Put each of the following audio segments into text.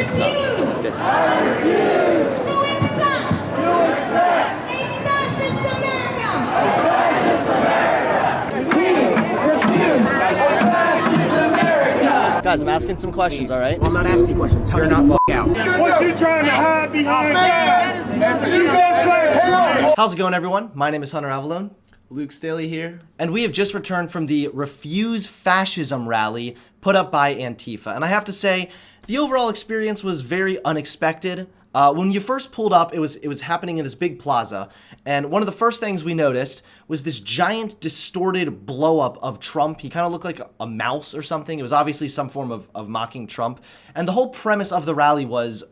Good stuff. Good stuff. To accept a fascist America. Guys, I'm asking some questions, all right? I'm not asking you questions. You're not out. What you trying to hide behind that? How's it going, everyone? My name is Hunter Avallone. Luke Staley here. And we have just returned from the Refuse Fascism rally put up by Antifa. And I have to say, the overall experience was very unexpected. When you first pulled up, it was happening in this big plaza, and one of the first things we noticed was this giant distorted blow-up of Trump. He kind of looked like a mouse or something. It was obviously some form of mocking Trump. And the whole premise of the rally was,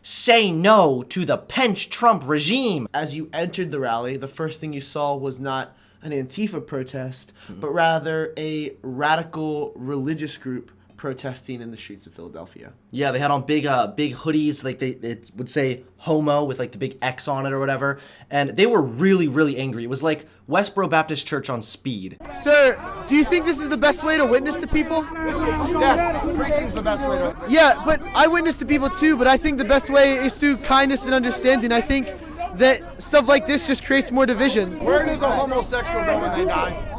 say no to the Pence-Trump regime. As you entered the rally, the first thing you saw was not an Antifa protest, but rather a radical religious group protesting in the streets of Philadelphia. Yeah, they had on big hoodies, like it would say homo with like the big X on it or whatever, and they were really, really angry. It was like Westboro Baptist Church on speed. Sir, do you think this is the best way to witness to people? Yes, preaching is the best way to. Yeah, but I witness to people too, but I think the best way is through kindness and understanding. I think that stuff like this just creates more division. Where does a homosexual go when they die?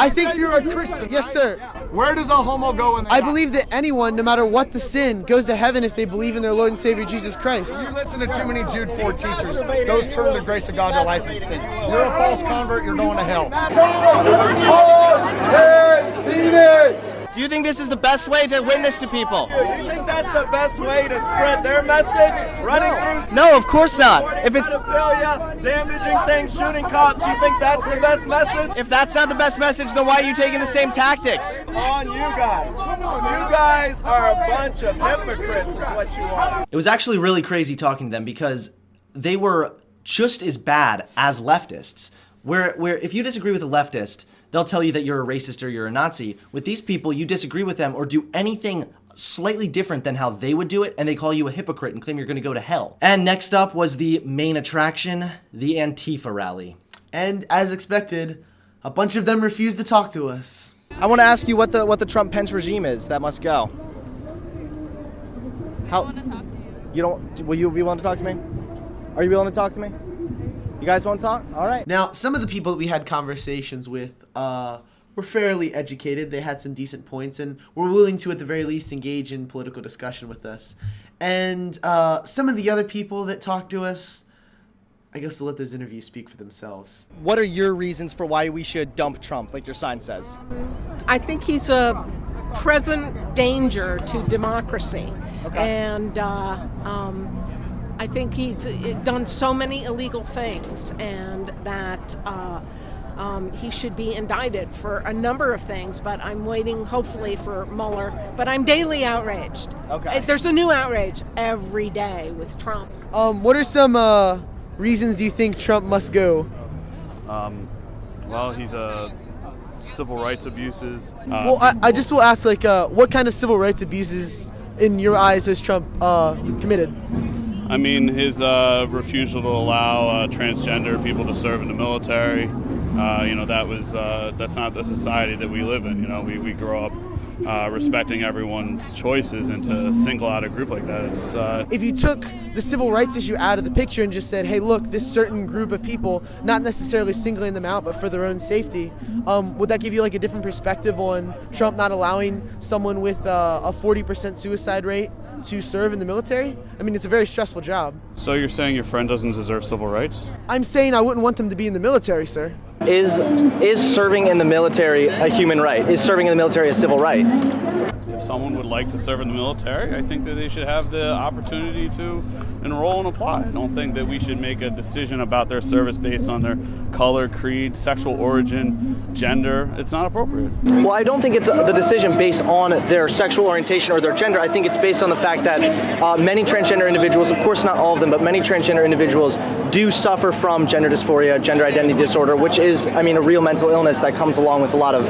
I think you're a Christian. Yes, sir. Where does a homo go when they die? I believe that anyone, no matter what the sin, goes to heaven if they believe in their Lord and Savior Jesus Christ. You listen to too many Jude 4 teachers. Those turn the grace of God to license sin. You're a false convert, you're going to hell. Do you think this is the best way to witness to people? You think that's the best way to spread their message? Running through No, of course not. If it's pedophilia, damaging things, shooting cops, you think that's the best message? if that's not the best message, then why are you taking the same tactics? On you guys. You guys are a bunch of hypocrites is what you are. It was actually really crazy talking to them because they were just as bad as leftists. Where if you disagree with a leftist, they'll tell you that you're a racist or you're a Nazi. With these people, you disagree with them or do anything slightly different than how they would do it, and they call you a hypocrite and claim you're going to go to hell. And next up was the main attraction, the Antifa rally. And as expected, a bunch of them refused to talk to us. I want to ask you what the Trump-Pence regime is that must go. How? You don't? Will you be willing to talk to me? Are you willing to talk to me? You guys want to talk? All right. Now, some of the people that we had conversations with were fairly educated. They had some decent points and were willing to, at the very least, engage in political discussion with us. And some of the other people that talked to us, I guess we'll let those interviews speak for themselves. What are your reasons for why we should dump Trump, like your sign says? I think he's a present danger to democracy. Okay. And I think he's done so many illegal things, and that he should be indicted for a number of things, but I'm waiting, hopefully, for Mueller. But I'm daily outraged. Okay. There's a new outrage every day with Trump. What are some reasons do you think Trump must go? Well, he's civil rights abuses. Well, I just will ask, like, what kind of civil rights abuses, in your eyes, has Trump committed? I mean, his refusal to allow transgender people to serve in the military. That's not the society that we live in. You know, we grow up respecting everyone's choices, and to single out a group like that, it's... If you took the civil rights issue out of the picture and just said, hey, look, this certain group of people, not necessarily singling them out, but for their own safety, would that give you like a different perspective on Trump not allowing someone with a 40% suicide rate to serve in the military? I mean, it's a very stressful job. So you're saying your friend doesn't deserve civil rights? I'm saying I wouldn't want them to be in the military, sir. Is serving in the military a human right? Is serving in the military a civil right? If someone would like to serve in the military, I think that they should have the opportunity to enroll and apply. I don't think that we should make a decision about their service based on their color, creed, sexual origin, gender. It's not appropriate. Well, I don't think it's the decision based on their sexual orientation or their gender. I think it's based on the fact that many transgender individuals, of course not all of them, but many transgender individuals do suffer from gender dysphoria, gender identity disorder, which is, I mean, a real mental illness that comes along with a lot of...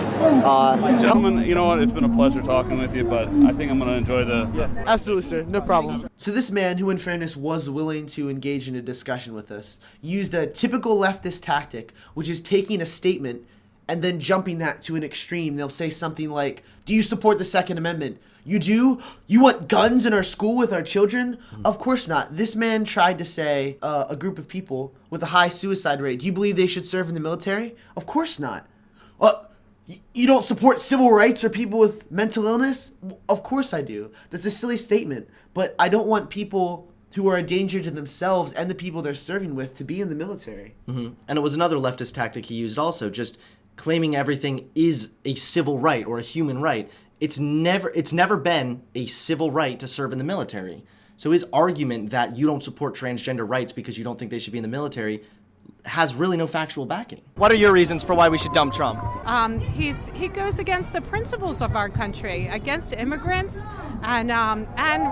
Gentlemen, you know what? It's been a pleasure talking with you, but I think I'm going to enjoy the... Yes, absolutely, sir. No problem. So this man, who in fairness was willing to engage in a discussion with us, used a typical leftist tactic, which is taking a statement and then jumping that to an extreme. They'll say something like, do you support the Second Amendment? You do? You want guns in our school with our children? Of course not. This man tried to say a group of people with a high suicide rate, do you believe they should serve in the military? Of course not. You don't support civil rights or people with mental illness? Of course I do. That's a silly statement. But I don't want people who are a danger to themselves and the people they're serving with to be in the military. And it was another leftist tactic he used also, just claiming everything is a civil right or a human right. It's never been a civil right to serve in the military. So his argument that you don't support transgender rights because you don't think they should be in the military has really no factual backing. What are your reasons for why we should dump Trump? He goes against the principles of our country, against immigrants, and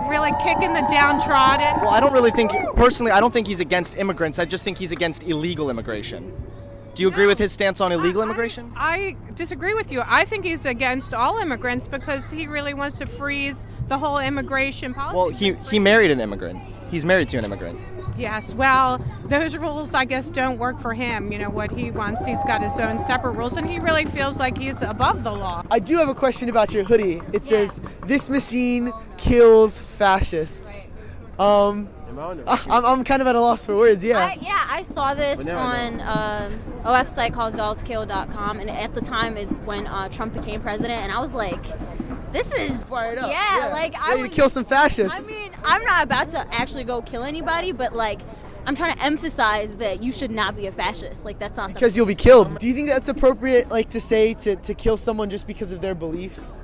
really kicking the downtrodden. Well, I don't think he's against immigrants. I just think he's against illegal immigration. Do you agree with his stance on illegal immigration? I disagree with you. I think he's against all immigrants because he really wants to freeze the whole immigration policy. Well, he married an immigrant. He's married to an immigrant. Yes, well, those rules, I guess, don't work for him. You know, what he wants, he's got his own separate rules, and he really feels like he's above the law. I do have a question about your hoodie. It says, "This machine kills fascists." I'm kind of at a loss for words, yeah. I saw this on a website called dollskill.com, and at the time is when Trump became president, and I was like, this is fired up. Yeah, like I ready to kill some fascists. I mean, I'm not about to actually go kill anybody, but like I'm trying to emphasize that you should not be a fascist. Like that's not because you'll be killed. Do you think that's appropriate, like to say to kill someone just because of their beliefs?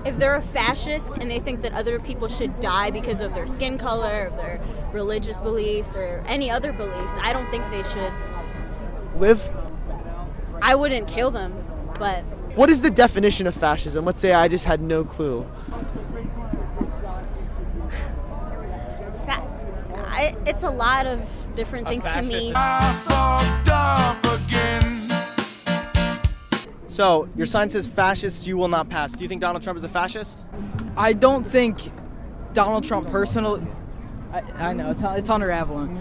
If they're a fascist and they think that other people should die because of their skin color, or their religious beliefs, or any other beliefs, I don't think they should live. I wouldn't kill them, but. What is the definition of fascism? Let's say I just had no clue. It's a lot of different things to me. So, your sign says fascist, you will not pass. Do you think Donald Trump is a fascist? I don't think Donald Trump personally... I know, it's under Avallone.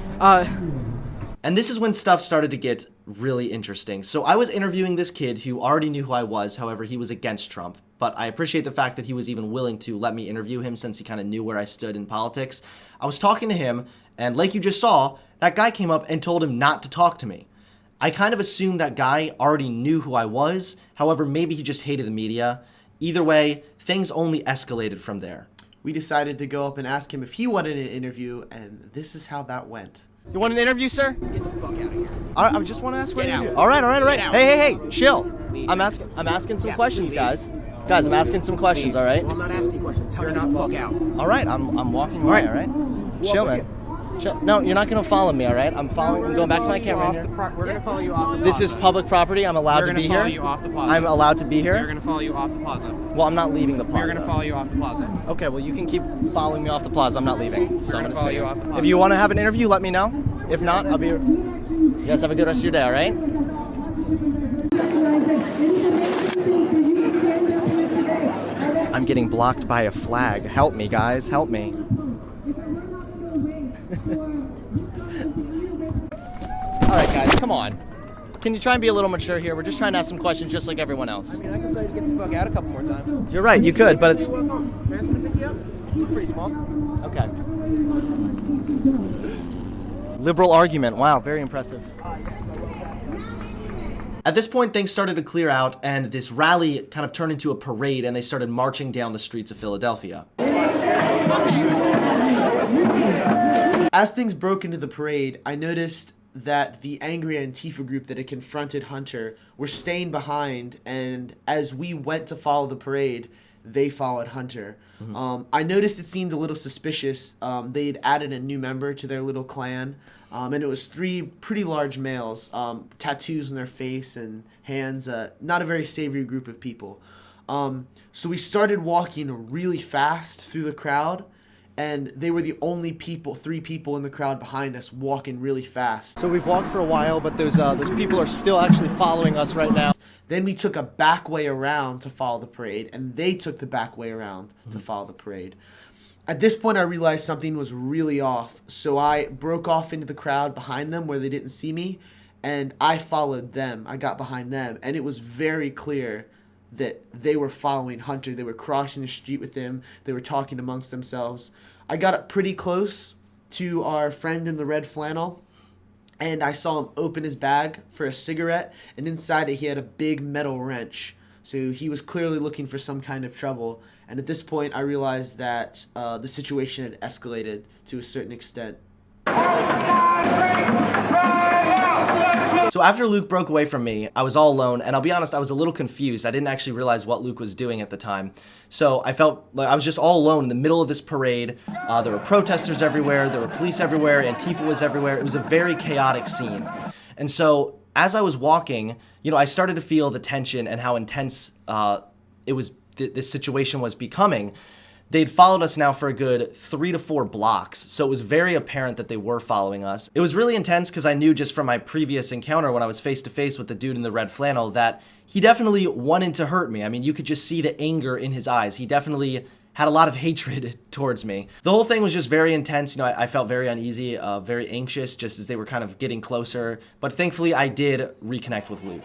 And this is when stuff started to get really interesting. So I was interviewing this kid who already knew who I was, however, he was against Trump. But I appreciate the fact that he was even willing to let me interview him since he kind of knew where I stood in politics. I was talking to him, and like you just saw, that guy came up and told him not to talk to me. I kind of assumed that guy already knew who I was, however, maybe he just hated the media. Either way, things only escalated from there. We decided to go up and ask him if he wanted an interview, and this is how that went. You want an interview, sir? Get the fuck out of here. I just want to ask for an interview. All right. Hey, chill. I'm asking some questions, guys. Guys, I'm asking some questions, all right? Well, I'm not asking you questions. Tell me not fuck out. All right, I'm walking away, all right? Chill, man. Chill. No, you're not going to follow me, all right? I'm going back to my camera here. We're going to follow you off the plaza. This is public property. I'm allowed to be here. We're going to follow you off the plaza. I'm allowed to be here. We're going to follow you off the plaza. Well, I'm not leaving the plaza. We're going to follow you off the plaza. Okay, well, you can keep following me off the plaza. I'm not leaving. So I'm going to follow stay you here. off the plaza. If you want to have an interview, let me know. If not, I'll be here. You guys have a good rest of your day, all right? I'm getting blocked by a flag. Help me, guys. Help me. All right, guys, come on. Can you try and be a little mature here? We're just trying to ask some questions just like everyone else. I mean, I can tell you to get the fuck out a couple more times. You're right, you could, but it's... Parents gonna pick you up? You're pretty small. Okay. Liberal argument. Wow, very impressive. At this point, things started to clear out, and this rally kind of turned into a parade, and they started marching down the streets of Philadelphia. As things broke into the parade, I noticed that the angry Antifa group that had confronted Hunter were staying behind, and as we went to follow the parade, they followed Hunter. I noticed it seemed a little suspicious. They had added a new member to their little clan, and it was 3 pretty large males, tattoos on their face and hands, not a very savory group of people. So we started walking really fast through the crowd, and they were the only 3 people in the crowd behind us walking really fast. So we've walked for a while, but those people are still actually following us right now. Then we took a back way around to follow the parade, and they took the back way around to follow the parade. At this point, I realized something was really off, so I broke off into the crowd behind them where they didn't see me, and I followed them. I got behind them, and it was very clear that they were following Hunter. They were crossing the street with him. They were talking amongst themselves. I got up pretty close to our friend in the red flannel, and I saw him open his bag for a cigarette, and inside it he had a big metal wrench. So he was clearly looking for some kind of trouble. And at this point, I realized that the situation had escalated to a certain extent. So after Luke broke away from me, I was all alone, and I'll be honest, I was a little confused. I didn't actually realize what Luke was doing at the time. So I felt like I was just all alone in the middle of this parade. There were protesters everywhere, there were police everywhere, Antifa was everywhere. It was a very chaotic scene. And so as I was walking, I started to feel the tension and how intense this situation was becoming. They'd followed us now for a good 3 to 4 blocks, so it was very apparent that they were following us. It was really intense because I knew just from my previous encounter when I was face to face with the dude in the red flannel that he definitely wanted to hurt me. I mean, you could just see the anger in his eyes. He definitely had a lot of hatred towards me. The whole thing was just very intense. I felt very uneasy, very anxious just as they were kind of getting closer, but thankfully I did reconnect with Luke.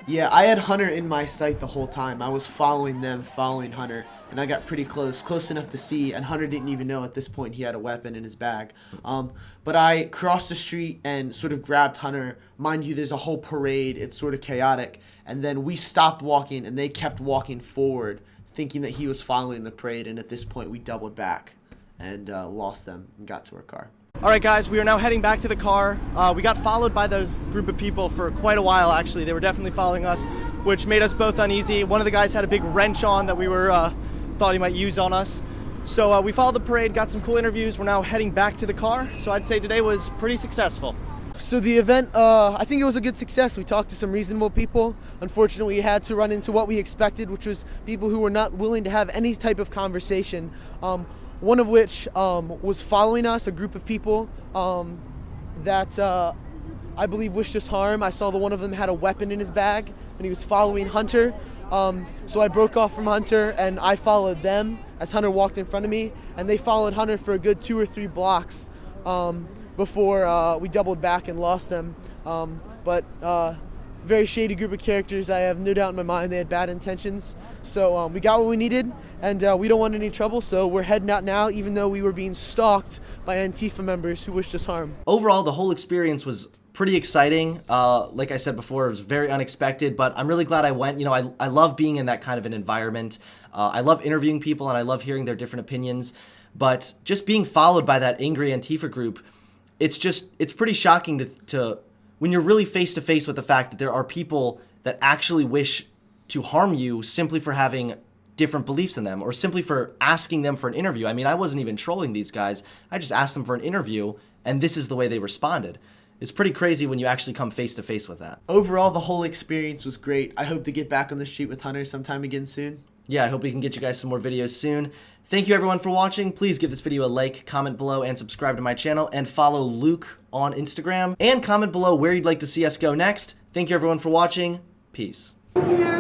Yeah, I had Hunter in my sight the whole time. I was following them, following Hunter, and I got pretty close enough to see, and Hunter didn't even know at this point he had a weapon in his bag. But I crossed the street and sort of grabbed Hunter. Mind you, there's a whole parade. It's sort of chaotic. And then we stopped walking, and they kept walking forward, thinking that he was following the parade, and at this point we doubled back and lost them and got to our car. All right, guys, we are now heading back to the car. We got followed by those group of people for quite a while, actually. They were definitely following us, which made us both uneasy. One of the guys had a big wrench on that we thought he might use on us. So we followed the parade, got some cool interviews. We're now heading back to the car. So I'd say today was pretty successful. So the event, I think it was a good success. We talked to some reasonable people. Unfortunately, we had to run into what we expected, which was people who were not willing to have any type of conversation. One of which was following us, a group of people that I believe wished us harm. I saw that one of them had a weapon in his bag, and he was following Hunter. So I broke off from Hunter, and I followed them as Hunter walked in front of me, and they followed Hunter for a good 2 or 3 blocks before we doubled back and lost them. Very shady group of characters. I have no doubt in my mind they had bad intentions. So we got what we needed, and we don't want any trouble, so we're heading out now, even though we were being stalked by Antifa members who wished us harm. Overall, the whole experience was pretty exciting. Like I said before, it was very unexpected, but I'm really glad I went. I love being in that kind of an environment. I love interviewing people, and I love hearing their different opinions, but just being followed by that angry Antifa group, it's pretty shocking to when you're really face to face with the fact that there are people that actually wish to harm you simply for having different beliefs than them, or simply for asking them for an interview. I mean, I wasn't even trolling these guys. I just asked them for an interview, and this is the way they responded. It's pretty crazy when you actually come face to face with that. Overall, the whole experience was great. I hope to get back on the street with Hunter sometime again soon. Yeah, I hope we can get you guys some more videos soon. Thank you everyone for watching. Please give this video a like, comment below, and subscribe to my channel, and follow Luke on Instagram, and comment below where you'd like to see us go next. Thank you everyone for watching. Peace. Here.